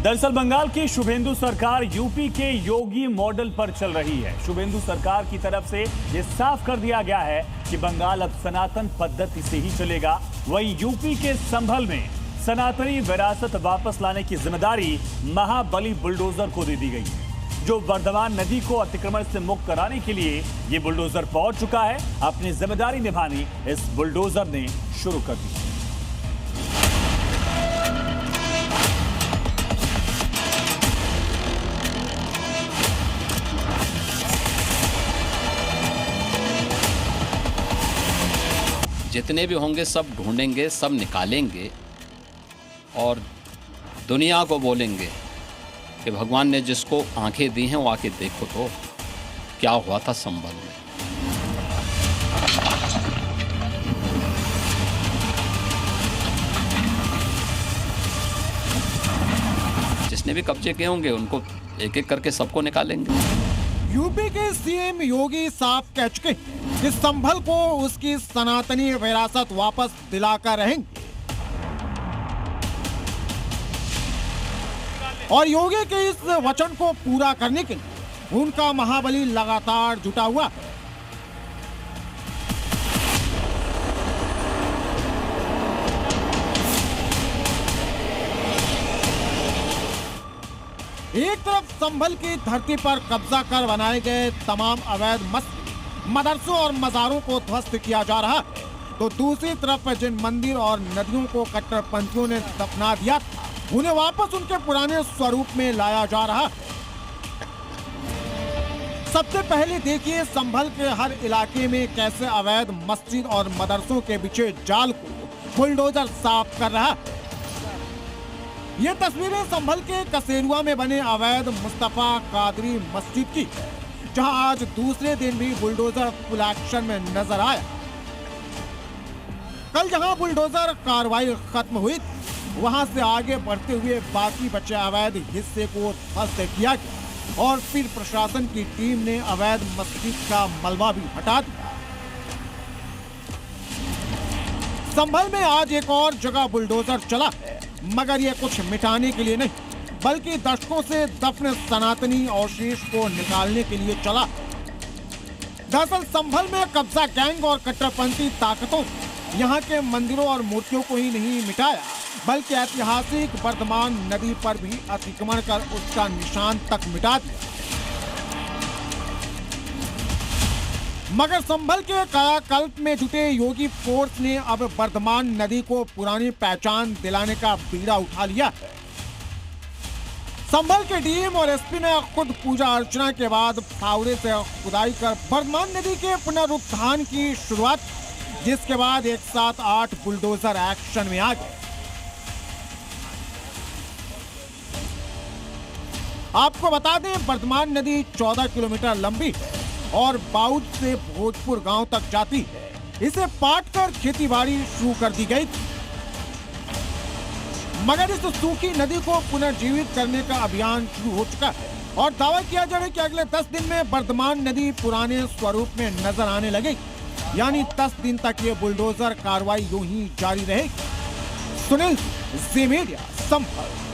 दरअसल बंगाल की शुभेंदु सरकार यूपी के योगी मॉडल पर चल रही है। शुभेंदु सरकार की तरफ से ये साफ कर दिया गया है कि बंगाल अब सनातन पद्धति से ही चलेगा। वहीं यूपी के संभल में सनातनी विरासत वापस लाने की जिम्मेदारी महाबली बुलडोजर को दे दी गई है, जो वर्धमान नदी को अतिक्रमण से मुक्त कराने के लिए ये बुलडोजर पहुंच चुका है। अपनी जिम्मेदारी निभानी इस बुलडोजर ने शुरू कर दी। जितने भी होंगे सब ढूंढेंगे, सब निकालेंगे और दुनिया को बोलेंगे कि भगवान ने जिसको आंखें दी हैं वो आके देखो तो क्या हुआ था संभल में। जिसने भी कब्जे किए होंगे उनको एक एक करके सबको निकालेंगे। यूपी के सीएम योगी साफ कह चुके कि संभल को उसकी सनातनी विरासत वापस दिलाकर रहेंगे और योगी के इस वचन को पूरा करने के लिए उनका महाबली लगातार जुटा हुआ। एक तरफ संभल की धरती पर कब्जा कर बनाए गए तमाम अवैध मस्जिद, मदरसों और मजारों को ध्वस्त किया जा रहा है, तो दूसरी तरफ जिन मंदिर और नदियों को कट्टरपंथियों ने दफना दिया था उन्हें वापस उनके पुराने स्वरूप में लाया जा रहा है। सबसे पहले देखिए संभल के हर इलाके में कैसे अवैध मस्जिद और मदरसों के बिछे जाल को बुलडोजर साफ कर रहा है। ये तस्वीरें संभल के कसेरुआ में बने अवैध मुस्तफा कादरी मस्जिद की, जहां आज दूसरे दिन भी बुलडोजर फुल एक्शन में नजर आया। कल जहां बुलडोजर कार्रवाई खत्म हुई, वहां से आगे बढ़ते हुए बाकी बचे अवैध हिस्से को ध्वस्त किया गया और फिर प्रशासन की टीम ने अवैध मस्जिद का मलबा भी हटा दिया। संभल में आज एक और जगह बुलडोजर चला, मगर ये कुछ मिटाने के लिए नहीं बल्कि दशकों से दफन सनातनी अवशेष को निकालने के लिए चला। दरअसल संभल में कब्जा गैंग और कट्टरपंथी ताकतों यहाँ के मंदिरों और मूर्तियों को ही नहीं मिटाया बल्कि ऐतिहासिक वर्धमान नदी पर भी अतिक्रमण कर उसका निशान तक मिटा दिया। मगर संभल के कायाकल्प में जुटे योगी फोर्स ने अब वर्धमान नदी को पुरानी पहचान दिलाने का बीड़ा उठा लिया। संभल के डीएम और एसपी ने खुद पूजा अर्चना के बाद फावड़े से खुदाई कर वर्धमान नदी के पुनरुत्थान की शुरुआत, जिसके बाद एक साथ 8 बुलडोजर एक्शन में आ गए। आपको बता दें वर्धमान नदी 14 किलोमीटर लंबी है और बाउद से भोजपुर गांव तक जाती है। इसे पाट कर खेतीबाड़ी शुरू कर दी गई थी, मगर इस सूखी नदी को पुनर्जीवित करने का अभियान शुरू हो चुका है और दावा किया जा रहा है कि अगले 10 दिन में वर्धमान नदी पुराने स्वरूप में नजर आने लगेगी। यानी 10 दिन तक ये बुलडोजर कार्रवाई यूं ही जारी रहेगी। सुनील, जी मीडिया, संभल।